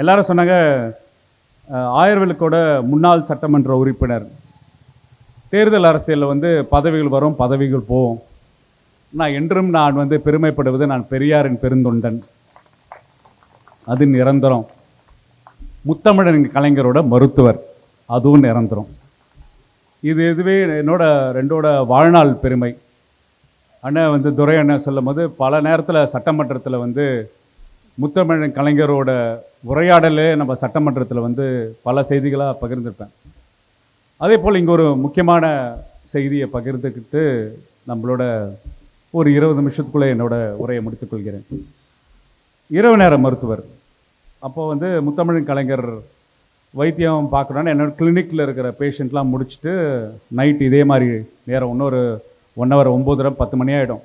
எல்லாரும் சொன்னாங்க, ஆயர்விலுக்கோட முன்னாள் சட்டமன்ற உறுப்பினர், தேர்தல் அரசியலில் வந்து பதவிகள் வரும், பதவிகள் போகும். என்றும் நான் வந்து பெருமைப்படுவது, நான் பெரியாரின் பெருந்தொண்டன், அது நிரந்தரம். முத்தமிழன் கலைஞரோட மருத்துவர், அதுவும் நிரந்தரம். இதுவே ரெண்டோட வாழ்நாள் பெருமை. அண்ணன் வந்து துரை அண்ணன் சொல்லும் போது பல நேரத்தில் சட்டமன்றத்தில் வந்து முத்தமிழன் கலைஞரோட உரையாடலே நம்ம சட்டமன்றத்தில் வந்து பல செய்திகளாக பகிர்ந்துருப்பேன். அதே போல் இங்கே ஒரு முக்கியமான செய்தியை பகிர்ந்துக்கிட்டு நம்மளோட ஒரு 20 நிமிஷத்துக்குள்ளே என்னோட உரையை முடித்துக்கொள்கிறேன். இரவு நேர மருத்துவர். அப்போது வந்து முத்தமிழன் கலைஞர் வைத்தியம் பார்க்கணுன்னு என்னோட கிளினிக்கில் இருக்கிற பேஷண்ட்லாம் முடிச்சுட்டு நைட் இதே மாதிரி நேரம் இன்னொரு 1 hour 9:30 10 மணி ஆகிடும்.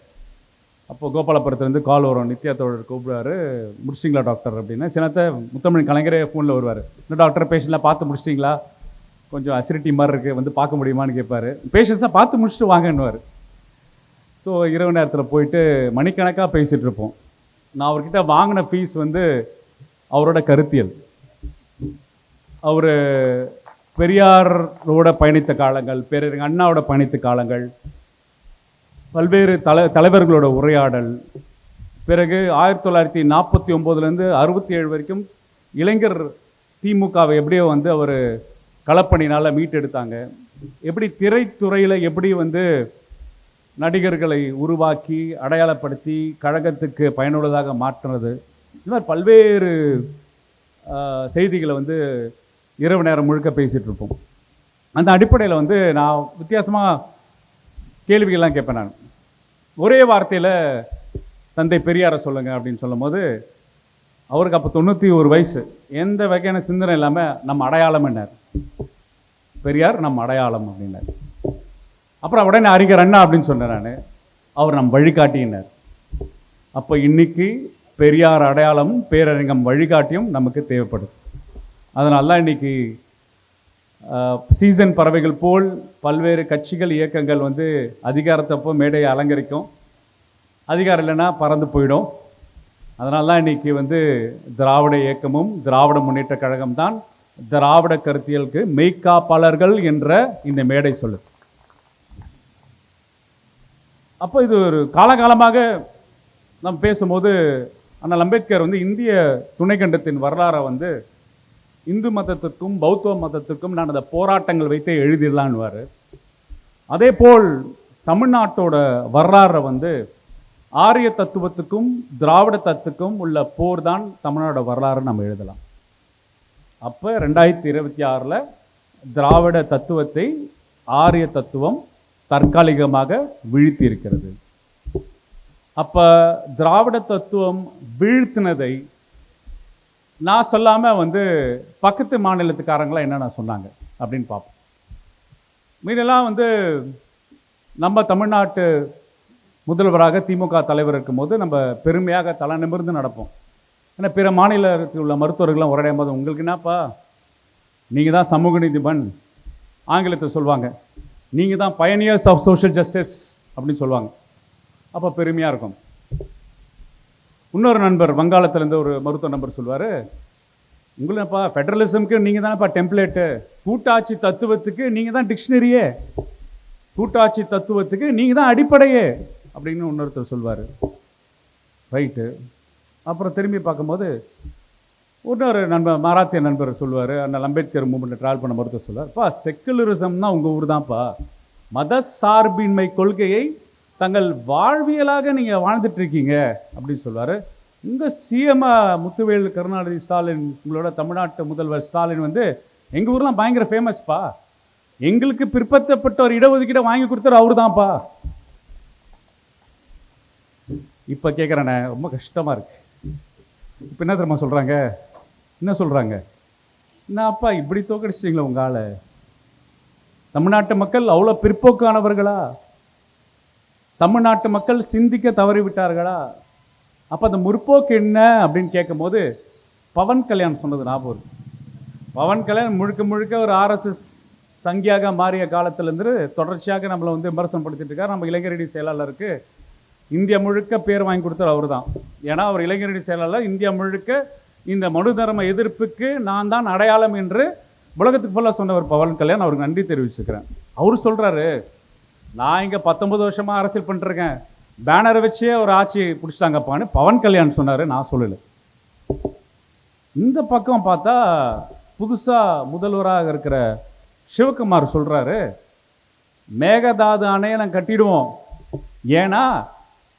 அப்போது கோபாலபுரத்துலேருந்து கால் வரும், நித்யா தோழர் கூப்பிடுவார், முடிச்சிட்டிங்களா டாக்டர் அப்படின்னா. சிலத்தை முத்தமிழ் கலைஞரே ஃபோனில் வருவார், இன்னும் டாக்டர் பேஷண்ட்லாம் பார்த்து முடிச்சிட்டிங்களா, கொஞ்சம் அசிடிட்டி மாதிரி இருக்குது, வந்து பார்க்க முடியுமான்னு கேட்பார். பேஷண்ட்ஸாக பார்த்து முடிச்சுட்டு வாங்கன்னுவார். ஸோ இரவு நேரத்தில் போயிட்டு மணிக்கணக்காக பேசிகிட்டு இருப்போம். நான் அவர்கிட்ட வாங்கின ஃபீஸ் வந்து அவரோட கருத்தியல். அவர் பெரியாரோட பயணித்த காலங்கள், பேரறிஞர் அண்ணாவோட பயணித்த காலங்கள், பல்வேறு தலைவர்களோட உரையாடல், பிறகு 1949 67 வரைக்கும் இளைஞர் திமுகவை எப்படியோ வந்து அவர் களப்பணினால் மீட்டெடுத்தாங்க, எப்படி திரைத்துறையில் எப்படி வந்து நடிகர்களை உருவாக்கி அடையாளப்படுத்தி கழகத்துக்கு பயனுள்ளதாக மாற்றுறது, இந்த மாதிரி பல்வேறு செய்திகளை வந்து இரவு நேரம் முழுக்க பேசிகிட்டு இருப்போம். அந்த அடிப்படையில் வந்து நான் வித்தியாசமாக கேள்விகள்லாம் கேட்பேன். நான் ஒரே வார்த்தையில் தந்தை பெரியாரை சொல்லுங்கள் அப்படின்னு சொல்லும் போது, அவருக்கு அப்போ 91 வயசு, எந்த வகையான சிந்தனை இல்லாமல் நம்ம அடையாளம் என்னார், பெரியார் நம் அடையாளம் அப்படின்னார். அப்புறம் உடனே அறிஞர் அண்ணா அப்படின்னு சொன்னேன் நான், அவர் நம் வழிகாட்டினார். அப்போ இன்னைக்கு பெரியார் அடையாளமும் பேரறிஞம் வழிகாட்டியும் நமக்கு தேவைப்படுது. அதனால தான் இன்றைக்கி சீசன் பறவைகள் போல் பல்வேறு கட்சிகள் இயக்கங்கள் வந்து அதிகாரத்தப்போ மேடையை அலங்கரிக்கும், அதிகாரம் இல்லைன்னா பறந்து போயிடும். அதனால தான் இன்றைக்கி வந்து திராவிட இயக்கமும் திராவிட முன்னேற்ற கழகம் தான் திராவிட கருத்தியலுக்கு மெய்காப்பாளர்கள் என்ற இந்த மேடை சொல்லுது. அப்போ இது ஒரு காலகாலமாக நம்ம பேசும்போது அண்ணல் அம்பேத்கர் வந்து இந்திய துணைக்கண்டத்தின் வரலாறை வந்து இந்து மதத்துக்கும் பௌத்த மதத்துக்கும் நான் அந்த போராட்டங்கள் வைத்தே எழுதிடலான்னுவார். அதே போல் தமிழ்நாட்டோட வரலாறை வந்து ஆரிய தத்துவத்துக்கும் திராவிட தத்துவத்துக்கும் உள்ள போர் தான் தமிழ்நாடு வரலாறு நம்ம எழுதலாம். அப்போ 2026 திராவிட தத்துவத்தை ஆரிய தத்துவம் தற்காலிகமாக வீழ்த்தி இருக்கிறது. அப்போ திராவிட தத்துவம் வீழ்த்தினதை நான் சொல்லாமல் வந்து பக்கத்து மாநிலத்துக்காரங்களாம் என்னென்ன சொன்னாங்க அப்படின்னு பார்ப்போம். மீதெல்லாம் வந்து நம்ம தமிழ்நாட்டு முதல்வராக திமுக தலைவர் இருக்கும்போது நம்ம பெருமையாக தலை நிமிர்ந்து நடப்போம். ஏன்னா பிற மாநிலத்தில் உள்ள மருத்துவர்கள்லாம் உரையாடும் போது, உங்களுக்கு என்னப்பா, நீங்கள் தான் சமூக நீதிபன், ஆங்கிலத்தில் சொல்லுவாங்க, நீங்கள் தான் பயனியர்ஸ் ஆஃப் சோஷியல் ஜஸ்டிஸ் அப்படின்னு சொல்லுவாங்க. அப்போ பெருமையாக இருக்கும். இன்னொரு நண்பர் வங்காளத்துலேருந்து ஒரு மருத்துவ நண்பர் சொல்லுவார், உங்களுப்பா ஃபெடரலிசம்க்கு நீங்கள் தானேப்பா டெம்ப்ளேட்டு, கூட்டாட்சி தத்துவத்துக்கு நீங்கள் தான் டிக்ஷனரியே, கூட்டாட்சி தத்துவத்துக்கு நீங்கள் தான் அடிப்படையே அப்படின்னு இன்னொருத்தர் சொல்வார். ரைட்டு. அப்புறம் திரும்பி பார்க்கும்போது இன்னொரு நண்பர், மராத்திய நண்பர் சொல்லுவார், அண்ணல் அம்பேத்கர் மூமெண்ட்டில் ட்ராவல் பண்ண மருத்துவர் சொல்லுவார்ப்பா, செக்குலரிசம்னா உங்கள் ஊர் தான்ப்பா, மத சார்பின்மை கொள்கையை தங்கள் வாழ்வியலாக நீங்கள் வாழ்ந்துட்டுருக்கீங்க அப்படின்னு சொல்லுவார். உங்கள் சிஎம் முத்துவேல் கருணாநிதி ஸ்டாலின், உங்களோட தமிழ்நாட்டு முதல்வர் ஸ்டாலின் வந்து எங்கள் ஊர்லாம் பயங்கர ஃபேமஸ்ப்பா, எங்களுக்கு பிற்படுத்தப்பட்ட ஒரு இடஒதுக்கீடை வாங்கி கொடுத்தாரு அவரு தான்ப்பா. இப்போ கேட்குறேண்ணே, ரொம்ப கஷ்டமாக இருக்குது. இப்போ என்ன தெரியுமா சொல்கிறாங்க, என்ன சொல்கிறாங்க, என்னப்பா இப்படி தோக்கடிச்சிட்டிங்களா உங்கள் ஆளை, தமிழ்நாட்டு மக்கள் அவ்வளோ பிற்போக்கானவர்களா, தமிழ்நாட்டு மக்கள் சிந்திக்க தவறிவிட்டார்களா, அப்போ அந்த முற்போக்கு என்ன அப்படின்னு கேட்கும்போது பவன் கல்யாண் சொன்னது ஞாபகம் இருக்கு. பவன் கல்யாண் முழுக்க முழுக்க ஒரு ஆர்எஸ்எஸ் சங்கியாக மாறிய காலத்திலேருந்து தொடர்ச்சியாக நம்மளை வந்து விமர்சனம் படுத்திட்டு இருக்கார். நம்ம இளைஞரணி செயலாளருக்கு இந்தியா முழுக்க பேர் வாங்கி கொடுத்தார் அவர் தான். ஏன்னா அவர் இளைஞரணி செயலாளர் இந்தியா முழுக்க இந்த மனு தர்ம எதிர்ப்புக்கு நான் தான் அடையாளம் என்று உலகத்துக்கு ஃபுல்லாக சொன்னவர் பவன் கல்யாண், அவருக்கு நன்றி தெரிவிச்சுக்கிறேன். அவர் சொல்கிறாரு, நான் இங்கே 19 வருஷமாக அரசியல் பண்ணிருக்கேன், பேனரை வச்சே ஒரு ஆட்சி பிடிச்சிட்டாங்கப்பான்னு பவன் கல்யாண் சொன்னார், நான் சொல்லலை. இந்த பக்கம் பார்த்தா புதுசாக முதல்வராக இருக்கிற சிவகுமார் சொல்கிறாரு, மேகதாது அணையை நான் கட்டிடுவோம், ஏன்னா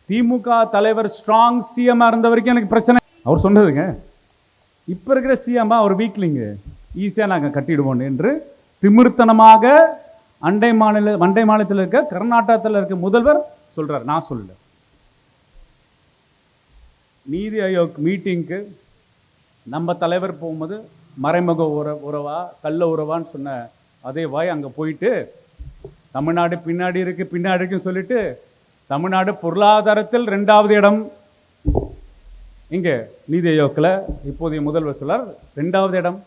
திமுக தலைவர் ஸ்ட்ராங் சிஎம்மாக இருந்த வரைக்கும் எனக்கு பிரச்சனை. அவர் சொன்னதுங்க. இப்போ இருக்கிற சிஎம்மா அவர் வீக்லிங்க, ஈஸியாக நாங்கள் கட்டிடுவோம் என்று திமிர்த்தனமாக அண்டை மாநிலத்தில் இருக்க கர்நாடகத்தில் இருக்க முதல்வர் சொல்கிறார், நான் சொல்லல. நீதி ஆயோக் மீட்டிங்க்கு நம்ம தலைவர் போகும்போது மறைமுக உறவா கள்ள உறவான்னு சொன்ன அதே வாய் அங்கே போயிட்டு தமிழ்நாடு பின்னாடி இருக்குன்னு சொல்லிட்டு தமிழ்நாடு பொருளாதாரத்தில் 2வது இடம். இங்கே நீதி ஆயோக்கில் இப்போதைய முதல்வர் சொல்லார் 2வது இடம்.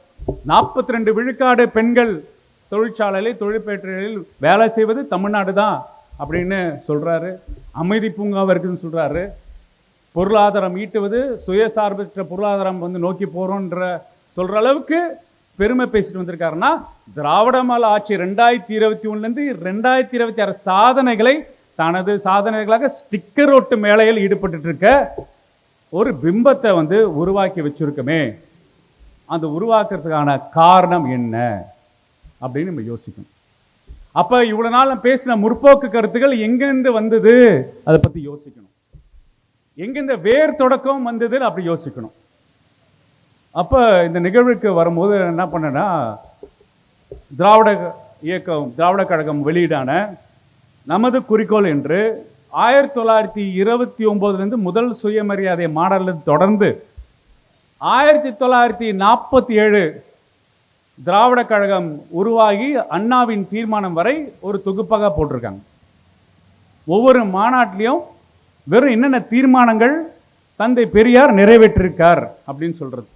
42 விழுக்காடு பெண்கள் தொழிற்சாலையில் தொழிற்பேட்டைகளில் வேலை செய்வது தமிழ்நாடு தான் அப்படின்னு சொல்கிறாரு. அமைதி பூங்காவை இருக்குதுன்னு சொல்கிறாரு. பொருளாதாரம் ஈட்டுவது சுயசார்பற்ற பொருளாதாரம் நோக்கி போகிறோன்ற சொல்கிற அளவுக்கு பெருமை பேசிட்டு வந்திருக்காருன்னா, திராவிட மாடல் ஆட்சி 2021 2026 சாதனைகளை தனது சாதனைகளாக ஸ்டிக்கர் ஒட்டு மேலையில் ஈடுபட்டு இருக்க ஒரு பிம்பத்தை உருவாக்கி வச்சிருக்கமே, அந்த உருவாக்குறதுக்கான காரணம் என்ன அப்படின்னு நம்ம யோசிக்கணும். அப்போ இவ்வளோ நாள் நான் பேசின முற்போக்கு கருத்துக்கள் எங்கேருந்து வந்தது அதை பற்றி யோசிக்கணும். எங்கேருந்து வேர் தொடக்கம் வந்தது அப்படி யோசிக்கணும். அப்போ இந்த நிகழ்வுக்கு வரும்போது என்ன பண்ணேன்னா, திராவிட கழகம் வெளியீடான நமது குறிக்கோள் என்று 1929 முதல் சுயமரியாதை மாடலில் தொடர்ந்து 1947 திராவிட கழகம் உருவாகி அண்ணாவின் தீர்மானம் வரை ஒரு தொகுப்பாக போட்டிருக்காங்க. ஒவ்வொரு மாநாட்டிலையும் வெறும் என்னென்ன தீர்மானங்கள் தந்தை பெரியார் நிறைவேற்றிருக்கார் அப்படின்னு சொல்றது.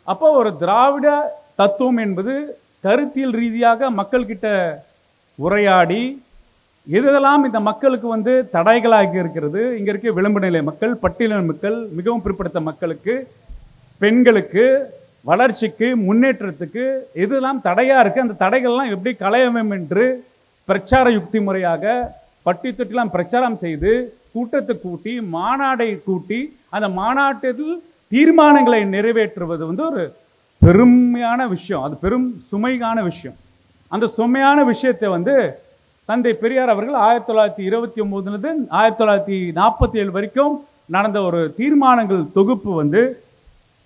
அப்போ ஒரு திராவிட தத்துவம் என்பது கருத்தியல் ரீதியாக மக்கள்கிட்ட உரையாடி எதெல்லாம் இந்த மக்களுக்கு தடைகளாக இருக்கிறது, இங்கே இருக்க விளிம்பு நிலை மக்கள், பட்டியலின மக்கள், மிகவும் பிற்படுத்த மக்களுக்கு, பெண்களுக்கு, வளர்ச்சிக்கு, முன்னேற்றத்துக்கு எதெல்லாம் தடையாக இருக்குது, அந்த தடைகள்லாம் எப்படி களையவும் என்று பிரச்சார யுக்தி முறையாக பட்டி தொட்டிலாம் பிரச்சாரம் செய்து கூட்டத்தை கூட்டி மாநாடை கூட்டி அந்த மாநாட்டில் தீர்மானங்களை நிறைவேற்றுவது ஒரு பெருமையான விஷயம். அது பெரும் சுமையான விஷயம். அந்த சுமையான விஷயத்தை தந்தை பெரியார் அவர்கள் 1929 1947 வரைக்கும் நடந்த ஒரு தீர்மானங்கள் தொகுப்பு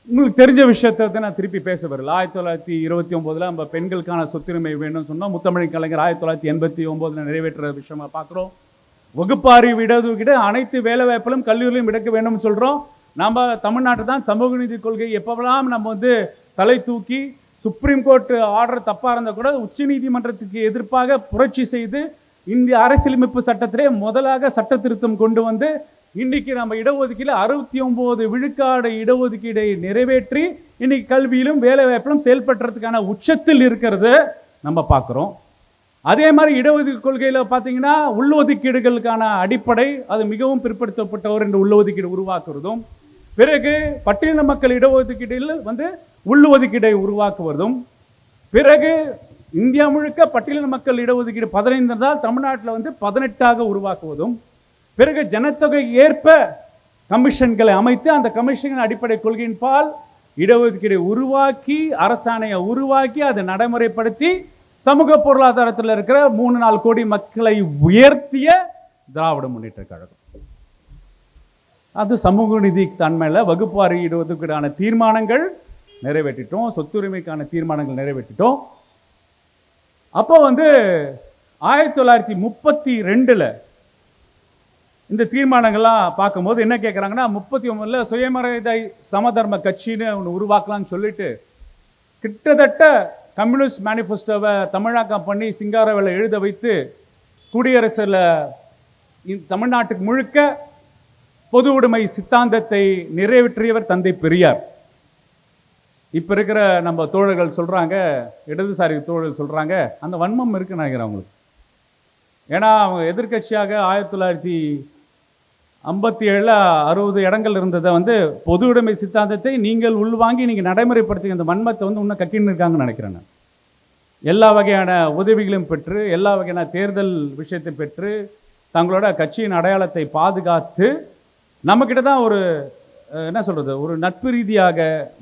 உங்களுக்கு தெரிஞ்ச விஷயத்தை நான் திருப்பி பேச வரல. 1929 நம்ம பெண்களுக்கான சொத்துரிமை வேணும்னு சொன்னோம். முத்தமிழ் கலைஞர் 1989 நிறைவேற்ற விஷயமா பார்க்குறோம். வகுப்பாரி இடஒதுக்கீடு அனைத்து வேலை வாய்ப்பிலும் கல்லூரியிலும் விடக்க வேணும்னு சொல்கிறோம். நம்ம தமிழ்நாட்டு தான் சமூக நீதி கொள்கை எப்போவெல்லாம் நம்ம தலை தூக்கி சுப்ரீம் கோர்ட் ஆர்டர் தப்பாக இருந்தால் கூட உச்ச நீதிமன்றத்துக்கு எதிர்ப்பாக புரட்சி செய்து இந்திய அரசியலமைப்பு சட்டத்திலே முதலாக சட்ட திருத்தம் கொண்டு இன்னைக்கு நம்ம இடஒதுக்கீடு 69 விழுக்காடு இடஒதுக்கீடை நிறைவேற்றி இன்னைக்கு கல்வியிலும் வேலை வாய்ப்பிலும் செயல்படுறதுக்கான உச்சத்தில் இருக்கிறது நம்ம பார்க்குறோம். அதே மாதிரி இடஒதுக்கீடு கொள்கையில் பார்த்தீங்கன்னா உள்ளொதுக்கீடுகளுக்கான அடிப்படை அது மிகவும் பிற்படுத்தப்பட்டவர் என்ற உள்ளொதுக்கீடு உருவாக்குவதும், பிறகு பட்டியலின மக்கள் இடஒதுக்கீட்டில் உள்ளொதுக்கீடை உருவாக்குவதும், பிறகு இந்தியா முழுக்க பட்டியலின மக்கள் இடஒதுக்கீடு 15 இருந்தால் தமிழ்நாட்டில் 18 உருவாக்குவதும், பிறகு ஜனத்தொகை ஏற்ப கமிஷன்களை அமைத்து அந்த கமிஷனின் அடிப்படை கொள்கையின் பால் இடஒதுக்கீடை உருவாக்கி அரசாணையை உருவாக்கி அதை நடைமுறைப்படுத்தி சமூக பொருளாதாரத்தில் இருக்கிற 3-4 கோடி மக்களை உயர்த்திய திராவிட முன்னேற்ற கழகம். அது சமூக நீதி தன்மையில் வகுப்பாரி இடஒதுக்கீடான தீர்மானங்கள் நிறைவேற்றிட்டோம், சொத்துரிமைக்கான தீர்மானங்கள் நிறைவேற்றிட்டோம். அப்போ 1932 இந்த தீர்மானங்கள்லாம் பார்க்கும்போது என்ன கேட்குறாங்கன்னா, 39 சுயமரியாதை சமதர்ம கட்சின்னு ஒன்று உருவாக்கலாம்னு சொல்லிட்டு கிட்டத்தட்ட கம்யூனிஸ்ட் மேனிஃபெஸ்டோவை தமிழாக்கம் பண்ணி சிங்காரவேல எழுத வைத்து குடியரசில் தமிழ்நாட்டுக்கு முழுக்க பொது உடைமை சித்தாந்தத்தை நிறைவேற்றியவர் தந்தை பெரியார். இப்போ இருக்கிற நம்ம தோழர்கள் சொல்கிறாங்க, இடதுசாரி தோழர்கள் சொல்கிறாங்க, அந்த வன்மம் இருக்குன்னு நினைக்கிறேன் அவங்களுக்கு. ஏன்னா அவங்க எதிர்கட்சியாக 57 60 இடங்கள் இருந்ததை வந்து பொது உடைமை சித்தாந்தத்தை நீங்கள் உள்வாங்கி நீங்கள் நடைமுறைப்படுத்தி இந்த வன்மத்தை வந்து இன்னும் கக்கின்னு இருக்காங்கன்னு நினைக்கிறேன் நான். எல்லா வகையான உதவிகளையும் பெற்று, எல்லா வகையான தேர்தல் விஷயத்தை பெற்று, தங்களோட கட்சியின் அடையாளத்தை பாதுகாத்து, நம்மக்கிட்ட தான் ஒரு என்ன சொல்கிறது, ஒரு நட்பு ரீதியாக,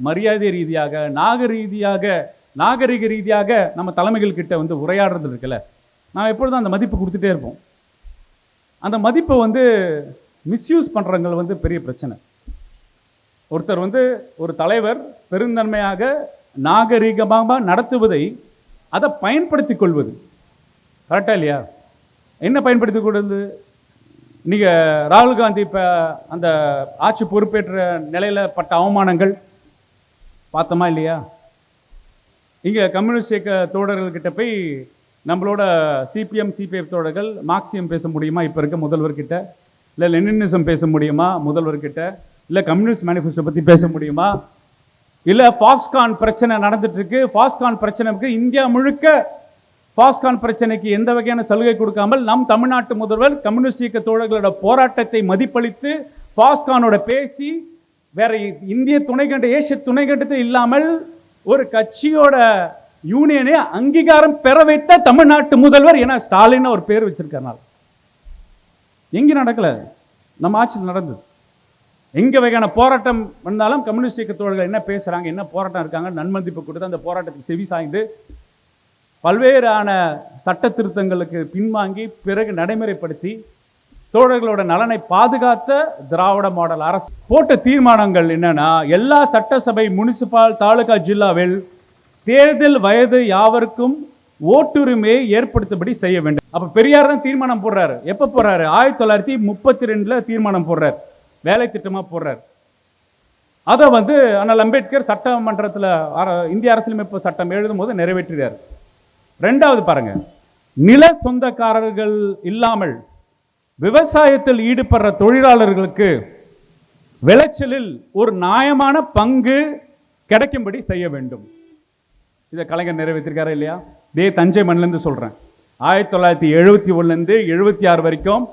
மரியாதை ரீதியாக, நாகரிக ரீதியாக நம்ம தலைமைகள் கிட்ட வந்து உரையாடுறது இருக்குல்ல, நான் எப்பொழுதும் அந்த மதிப்பு கொடுத்துட்டே இருப்போம். அந்த மதிப்பை வந்து மிஸ்யூஸ் பண்ணுறவங்க வந்து பெரிய பிரச்சனை. ஒருத்தர் வந்து ஒரு தலைவர் பெருந்தன்மையாக நாகரிகமாக நடத்துவதை அதை பயன்படுத்தி கொள்வது கரெக்டா இல்லையா? என்ன பயன்படுத்தி கொள்வது? நீங்கள் ராகுல் காந்தி இப்போ அந்த ஆட்சி பொறுப்பேற்ற நிலையில் பட்ட அவமானங்கள் பார்த்தோமா இல்லையா? இங்கே கம்யூனிஸ்ட் இயக்க தோழர்கள்கிட்ட போய் நம்மளோட சிபிஎம் சிபிஎஃப் தோழர்கள் மார்க்சியம் பேச முடியுமா இப்போ இருக்க முதல்வர்கிட்ட? இல்லை லெனினிசம் பேச முடியுமா முதல்வர்கிட்ட? இல்லை கம்யூனிஸ்ட் மேனிஃபெஸ்டோ பற்றி பேச முடியுமா? இல்லை ஃபாக்ஸ்கான் பிரச்சனை நடந்துட்டுருக்கு, ஃபாக்ஸ்கான் பிரச்சனைக்கு இந்தியா முழுக்க ஃபாக்ஸ்கான் பிரச்சனைக்கு எந்த வகையான சலுகை கொடுக்காமல் நம் தமிழ்நாட்டு முதல்வர் கம்யூனிஸ்ட் இயக்க தோழர்களோட போராட்டத்தை மதிப்பளித்து ஃபாக்ஸ்கானோட பேசி வேற இந்திய துணைக்கண்ட ஏசிய துணைக்கண்டத்தில் இல்லாமல் ஒரு கட்சியோட யூனியனை அங்கீகாரம் பெற வைத்த தமிழ்நாட்டு முதல்வர் என ஸ்டாலின் ஒரு பேர் வச்சிருக்கனால எங்கே நடக்கல, நம்ம ஆட்சியில் நடந்தது. எங்க வகையான போராட்டம் வந்தாலும் கம்யூனிஸ்ட் இயக்க தோழர்கள் என்ன பேசுறாங்க, என்ன போராட்டம் இருக்காங்க, நன்மதிப்பு கொடுத்து அந்த போராட்டத்துக்கு செவி சாய்ந்து பல்வேறான சட்ட திருத்தங்களுக்கு பின்வாங்கி பிறகு நடைமுறைப்படுத்தி தோழர்களோட நலனை பாதுகாத்த திராவிட மாடல் அரசு போட்ட தீர்மானங்கள் என்னன்னா, எல்லா சட்டசபை, முனிசிபால், தாலுகா, ஜில்லாவில் தேர்தல் வயது யாவருக்கும் ஓட்டுரிமையை ஏற்படுத்தபடி செய்ய வேண்டும். அப்ப பெரியார் தான் தீர்மானம் போடுறாரு. எப்ப போடுறாரு? 1932 தீர்மானம் போடுறாரு, வேலை திட்டமாக போடுறார். அதை வந்து அண்ணல் அம்பேத்கர் சட்டமன்றத்தில் இந்திய அரசியலமைப்பு சட்டம் எழுதும் போது நிறைவேற்றுகிறார். ரெண்டாவது பாருங்க, நில சொந்தக்காரர்கள் இல்லாமல் விவசாயத்தில் ஈடுபடுற தொழிலாளர்களுக்கு விளைச்சலில் ஒரு நியாயமான பங்கு கிடைக்கும்படி செய்ய வேண்டும். இதை கலைஞர் நிறைவேற்றிருக்காரா இல்லையா? இதே தஞ்சை மண்ணிலேருந்து சொல்கிறேன். 1971 76 வரைக்கும்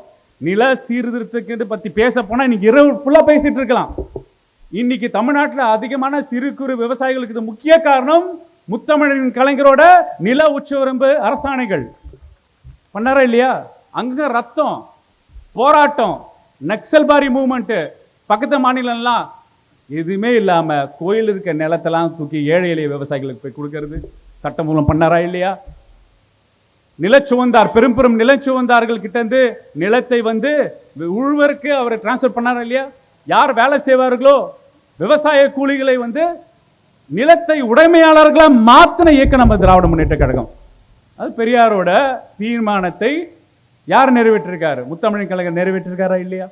நில சீர்திருத்தத்தை பற்றி பேச போனால் இன்னைக்கு இரவு ஃபுல்லாக பேசிட்டு இருக்கலாம். இன்னைக்கு தமிழ்நாட்டில் அதிகமான சிறு குறு விவசாயிகளுக்கு இது முக்கிய காரணம் முத்தமிழின் கலைஞரோட நில உச்சவரம்பு அரசாணைகள் பண்ணாரா இல்லையா? அங்க ரத்தம், போராட்டம், நக்சல்பாரி மூவ்மெண்ட், பக்கத்து மாநிலம்லாம் எதுவுமே இல்லாமல் கோயில் இருக்க நிலத்தெல்லாம் தூக்கி ஏழை எளிய விவசாயிகளுக்கு போய் கொடுக்கறது சட்டம் மூலம் பண்ணாரா இல்லையா? நிலச்சுவந்தார், பெரும் பெரும் நிலச்சுவந்தார்கள் கிட்ட இருந்து நிலத்தை வந்து உழுவருக்கு அவர் டிரான்ஸ்ஃபர் பண்ணாரா இல்லையா? யார் வேலை செய்வார்களோ விவசாய கூலிகளை வந்து நிலத்தை உடைமையாளர்களாக மாத்தின இயக்கம் நம்ம திராவிட முன்னேற்ற கழகம். அது பெரியாரோட தீர்மானத்தை யார் நிறைவேற்றிருக்காரு? முத்தமிழின் கலைஞர் நிறைவேற்றிருக்காரா இல்லையா?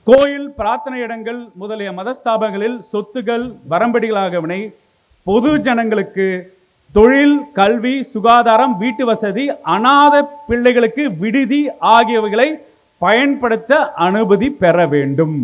கோயில், பிரார்த்தனை இடங்கள் முதலிய மதஸ்தாபங்களில் சொத்துகள் வரம்படிகளாகவனை பொது ஜனங்களுக்கு தொழில், கல்வி, சுகாதாரம், வீட்டு வசதி, அநாத பிள்ளைகளுக்கு விடுதி ஆகியவைகளை பயன்படுத்த அனுமதி பெற வேண்டும்.